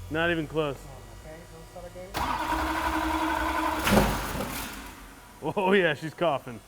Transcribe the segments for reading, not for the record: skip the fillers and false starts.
Not even close. Oh yeah, she's coughing.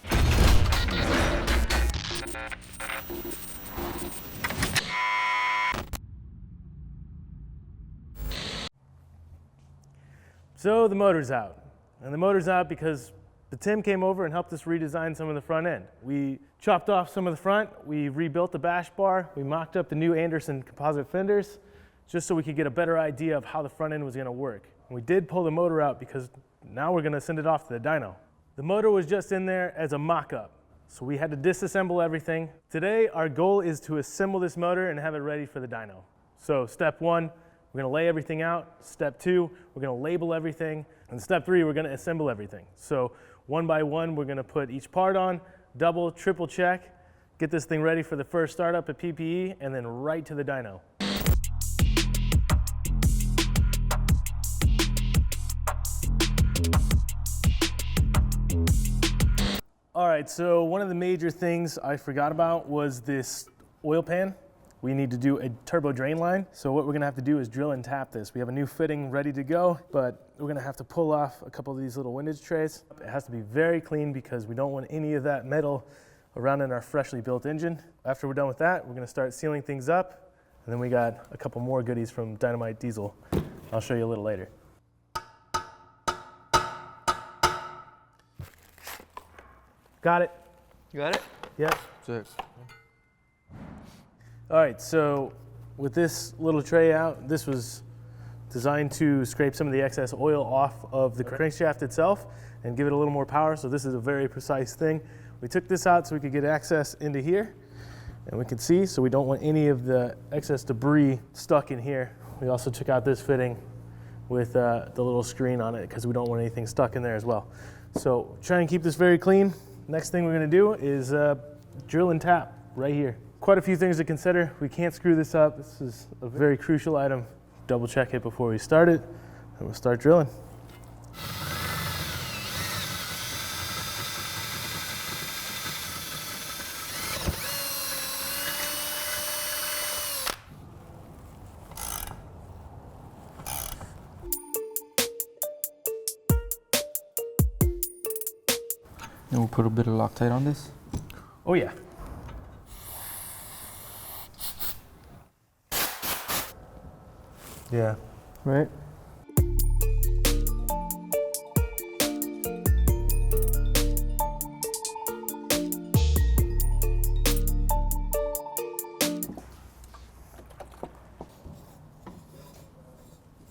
So the motor's out. And the motor's out because the Tim came over and helped us redesign some of the front end. We chopped off some of the front, we rebuilt the bash bar, we mocked up the new Anderson composite fenders, just so we could get a better idea of how the front end was gonna work. And we did pull the motor out because now we're gonna send it off to the dyno. The motor was just in there as a mock-up, so we had to disassemble everything. Today, our goal is to assemble this motor and have it ready for the dyno. So step one, we're gonna lay everything out. Step two, we're gonna label everything. And step three, we're gonna assemble everything. So one by one, we're gonna put each part on, double, triple check, get this thing ready for the first startup at PPE, and then right to the dyno. All right, so one of the major things I forgot about was this oil pan. We need to do a turbo drain line. So what we're gonna have to do is drill and tap this. We have a new fitting ready to go, but we're gonna have to pull off a couple of these little windage trays. It has to be very clean because we don't want any of that metal around in our freshly built engine. After we're done with that, we're gonna start sealing things up. And then we got a couple more goodies from Dynomite Diesel. I'll show you a little later. Got it? You got it? Yep. 6. All right, so with this little tray out, this was designed to scrape some of the excess oil off of the crankshaft itself and give it a little more power, so this is a very precise thing. We took this out so we could get access into here, and we can see, so we don't want any of the excess debris stuck in here. We also took out this fitting with the little screen on it because we don't want anything stuck in there as well. So try and keep this very clean. Next thing we're gonna do is drill and tap right here. Quite a few things to consider. We can't screw this up. This is a very crucial item. Double check it before we start it, and we'll start drilling. And we'll put a bit of Loctite on this. Oh yeah. Yeah. Right.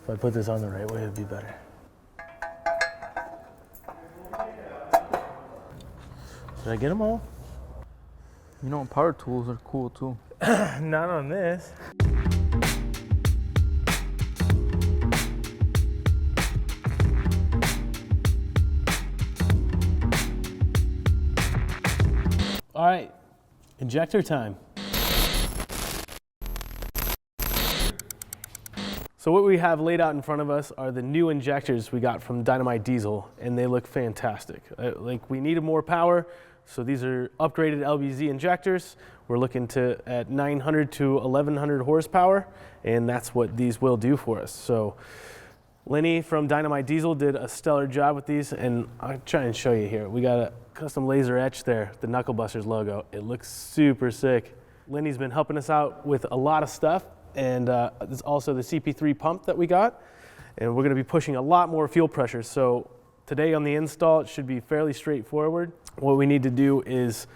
If I put this on the right way, it'd be better. Did I get them all? You know, power tools are cool too. Not on this. All right, injector time. So what we have laid out in front of us are the new injectors we got from Dynomite Diesel, and they look fantastic. Like, we needed more power, so these are upgraded LBZ injectors. We're looking at 900 to 1100 horsepower, and that's what these will do for us. So Lenny from Dynomite Diesel did a stellar job with these, and I'll try and show you here. We got a custom laser etch there, the Knuckle Busters logo. It looks super sick. Lenny's been helping us out with a lot of stuff, and there's also the CP3 pump that we got, and we're gonna be pushing a lot more fuel pressure. So today on the install, it should be fairly straightforward. What we need to do is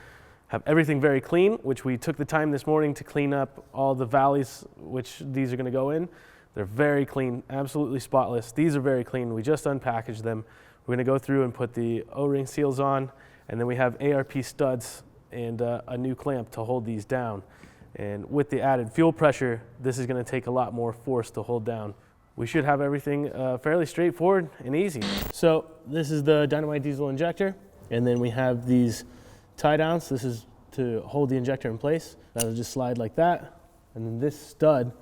have everything very clean, which we took the time this morning to clean up all the valleys which these are gonna go in. They're very clean, absolutely spotless. These are very clean. We just unpackaged them. We're gonna go through and put the O-ring seals on, and then we have ARP studs and a new clamp to hold these down. And with the added fuel pressure, this is gonna take a lot more force to hold down. We should have everything fairly straightforward and easy. So this is the Dynomite Diesel injector, and then we have these tie downs. This is to hold the injector in place. That'll just slide like that. And then this stud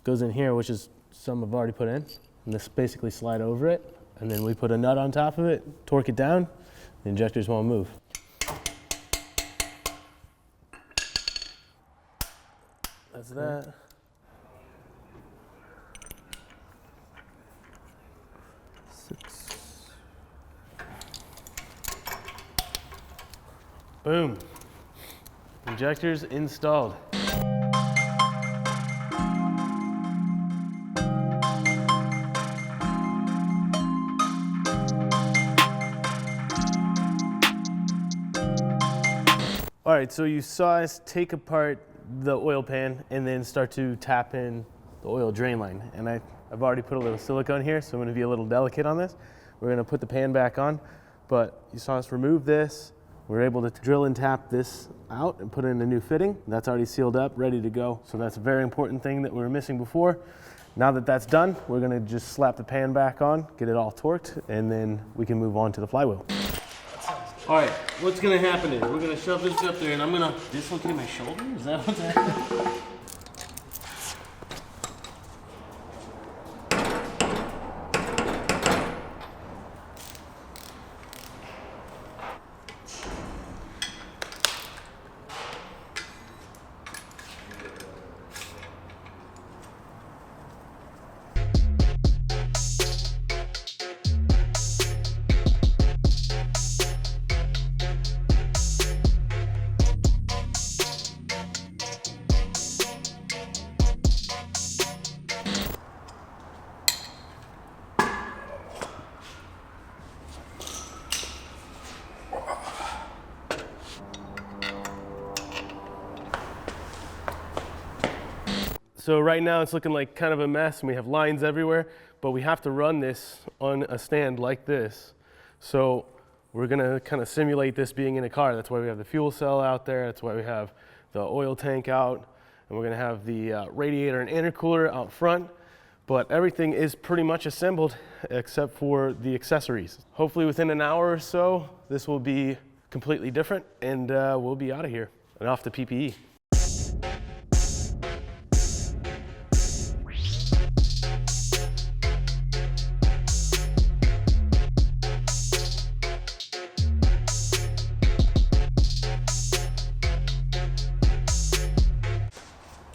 goes in here, which is some I've already put in. And this basically slide over it. And then we put a nut on top of it, torque it down, the injectors won't move. That's that. 6. Boom. Injectors installed. All right, so you saw us take apart the oil pan and then start to tap in the oil drain line. And I've already put a little silicone here, so I'm gonna be a little delicate on this. We're gonna put the pan back on, but you saw us remove this. We're able to drill and tap this out and put in a new fitting. That's already sealed up, ready to go. So that's a very important thing that we were missing before. Now that that's done, we're gonna just slap the pan back on, get it all torqued, and then we can move on to the flywheel. All right, what's gonna happen is we're gonna shove this up there and I'm gonna dislocate my shoulder? Is that what's happening? So right now it's looking like kind of a mess and we have lines everywhere, but we have to run this on a stand like this. So we're gonna kind of simulate this being in a car. That's why we have the fuel cell out there. That's why we have the oil tank out. And we're gonna have the radiator and intercooler out front. But everything is pretty much assembled except for the accessories. Hopefully within an hour or so, this will be completely different and we'll be out of here and off to PPE.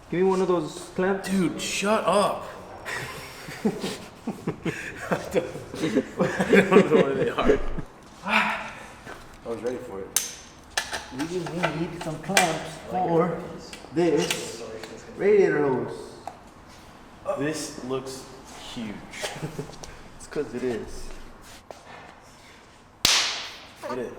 Give me one of those clamps. Dude, shut up. I don't know where they are. I was ready for it. We need some clamps for this radiator hose. This looks huge. It's because it is. It is.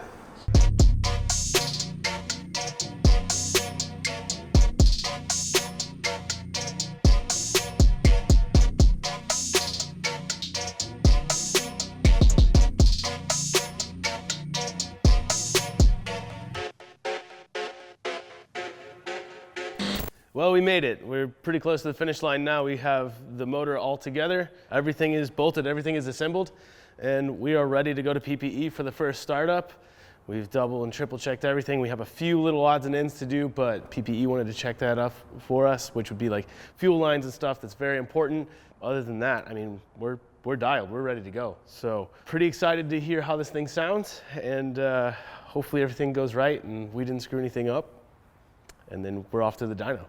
Well, we made it. We're pretty close to the finish line now. We have the motor all together. Everything is bolted, everything is assembled, and we are ready to go to PPE for the first startup. We've double and triple checked everything. We have a few little odds and ends to do, but PPE wanted to check that up for us, which would be like fuel lines and stuff. That's very important. Other than that, I mean, we're dialed, we're ready to go. So pretty excited to hear how this thing sounds, and hopefully everything goes right and we didn't screw anything up. And then we're off to the dyno.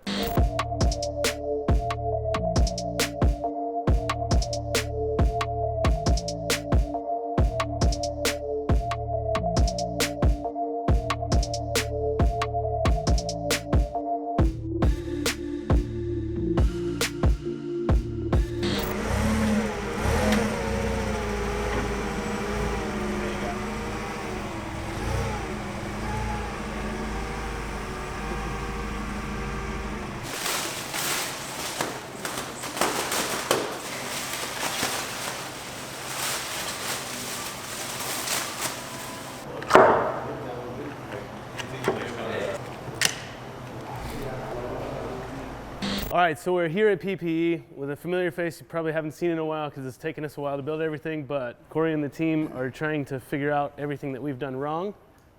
All right, so we're here at PPE with a familiar face you probably haven't seen in a while because it's taken us a while to build everything, but Corey and the team are trying to figure out everything that we've done wrong,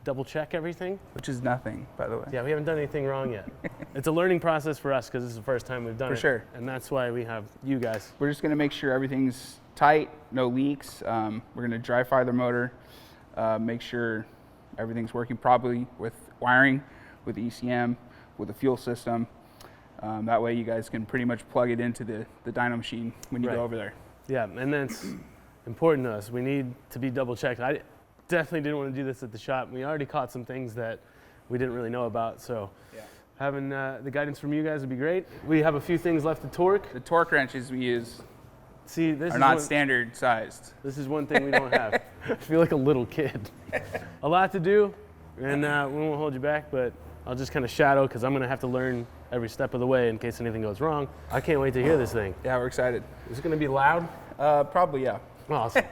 double check everything. Which is nothing, by the way. Yeah, we haven't done anything wrong yet. It's a learning process for us because this is the first time we've done it. For sure. And that's why we have you guys. We're just gonna make sure everything's tight, no leaks. We're gonna dry fire the motor, make sure everything's working properly with wiring, with the ECM, with the fuel system. That way you guys can pretty much plug it into the dyno machine when you Right. go over there. Yeah, and that's important to us. We need to be double checked. I definitely didn't want to do this at the shop. We already caught some things that we didn't really know about, so having the guidance from you guys would be great. We have a few things left to torque. The torque wrenches we use this are is not standard sized. This is one thing we don't have. I feel like a little kid. A lot to do, and we won't hold you back, but I'll just kind of shadow because I'm going to have to learn every step of the way in case anything goes wrong. I can't wait to hear this thing. Yeah, we're excited. Is it going to be loud? Probably, yeah. Awesome.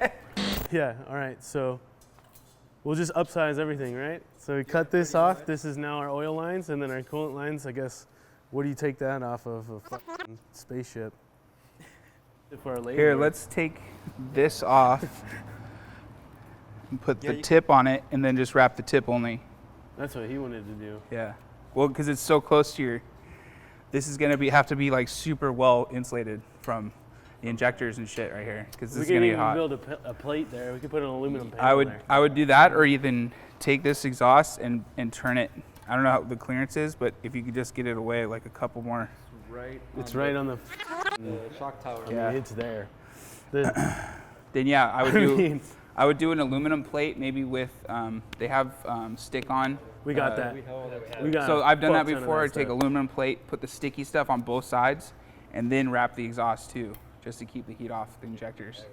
Yeah, all right, so we'll just upsize everything, right? So we cut this off. This is now our oil lines, and then our coolant lines, I guess, where do you take that off of? A fucking spaceship. For our Here, let's take this off and put the tip on it, and then just wrap the tip only. That's what he wanted to do. Yeah. Well, because it's so close to your, this is going to have to be like super well insulated from the injectors and shit right here, because this is going to get hot. We could even build a plate there. We could put an aluminum panel there. I would do that, or even take this exhaust and turn it. I don't know how the clearance is, but if you could just get it away like a couple more. It's right on the shock tower. Yeah, it's there. Then yeah, I would do an aluminum plate, maybe with they have stick-on. We got that. So I've done that before. I take aluminum plate, put the sticky stuff on both sides, and then wrap the exhaust too, just to keep the heat off the injectors.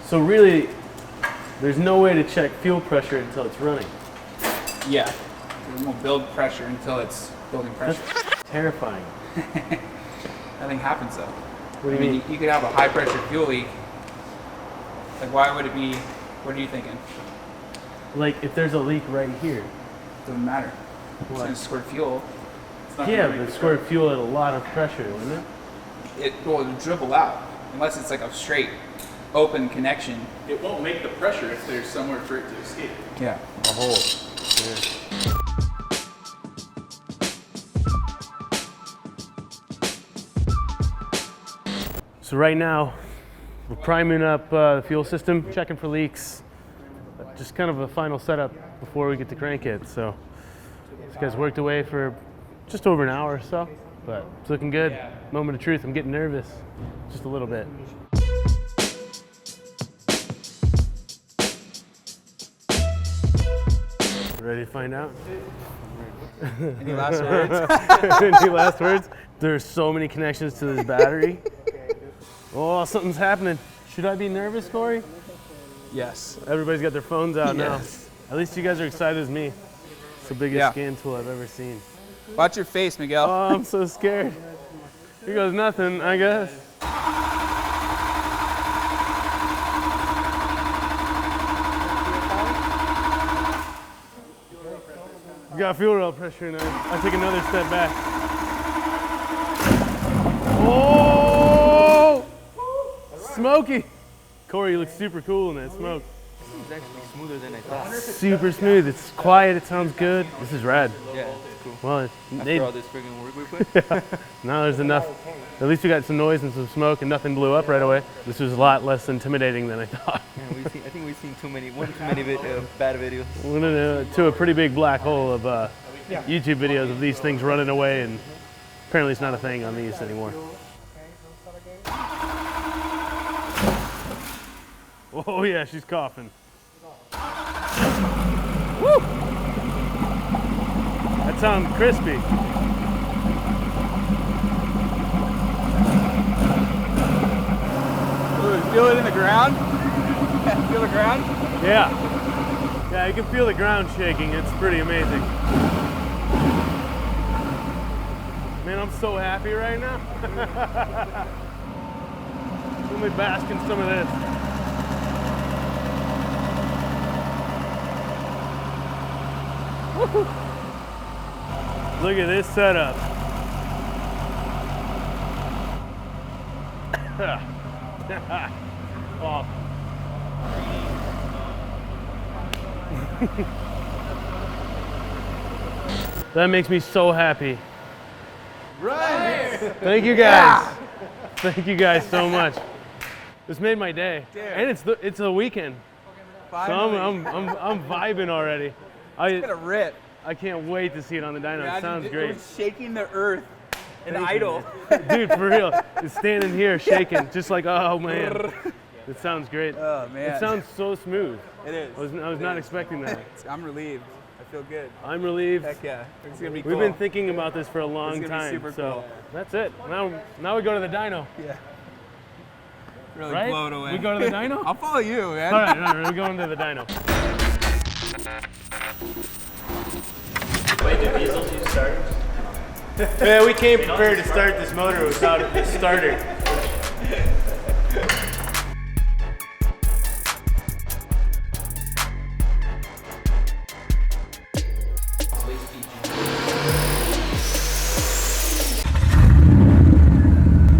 So really, there's no way to check fuel pressure until it's running. Yeah, it won't build pressure until it's building pressure. That's terrifying. Nothing happens though. What do you mean? You could have a high pressure fuel leak. Like, why would it be? What are you thinking? Like if there's a leak right here. Doesn't matter. It's What? gonna squirt fuel. It's not Yeah, gonna but make it the squirt fuel at a lot of pressure, wouldn't it? It'll dribble out unless it's like a straight open connection. It won't make the pressure if there's somewhere for it to escape. Yeah. A hole. Yeah. So right now, we're priming up the fuel system, checking for leaks. Just kind of a final setup before we get to crank it. So this guy's worked away for just over an hour or so, but it's looking good. Moment of truth, I'm getting nervous, just a little bit. Ready to find out? Any last words? Any last words? There's so many connections to this battery. Oh, something's happening. Should I be nervous, Corey? Yes. Everybody's got their phones out now. Yes. At least you guys are excited as me. It's the biggest scan tool I've ever seen. Watch your face, Miguel. Oh, I'm so scared. Here goes nothing, I guess. Got fuel rail pressure now. I take another step back. Oh! Smoky! Corey, you look super cool in that smoke. It's actually smoother than I thought. Super smooth. It's quiet. It sounds good. This is rad. Yeah, it's cool. Well, After all this friggin' work we put. now there's enough. At least we got some noise and some smoke, and nothing blew up right away. This was a lot less intimidating than I thought. Yeah, I think we've seen too many bad videos. We're to a pretty big black hole of YouTube videos of these things running away, and apparently it's not a thing on these anymore. Oh yeah, she's coughing. Woo! That sounds crispy. Ooh, feel it in the ground? Feel the ground? Yeah. Yeah, you can feel the ground shaking. It's pretty amazing. Man, I'm so happy right now. Let me bask in some of this. Woo-hoo. Look at this setup. Awesome. That makes me so happy. Thank you guys. Thank you guys so much. This made my day. And it's a weekend. So I'm vibing already. It's gonna rip. I can't wait to see it on the dyno. It sounds great. It's shaking the earth and idle. Dude, for real. It's standing here shaking, just like, oh man. It sounds great. Oh man. It sounds so smooth. It is. I was not expecting that. I'm relieved. I feel good. I'm relieved. Heck yeah. It's gonna be cool. We've been thinking about this for a long It's gonna be time. super so cool. that's it. Now we go to the dyno. Yeah. Really Right? blow it away. We go to the dyno? I'll follow you, man. All right, we're going to the dyno. Wait, the diesel, you start? Yeah, we came prepared to start this motor without a starter.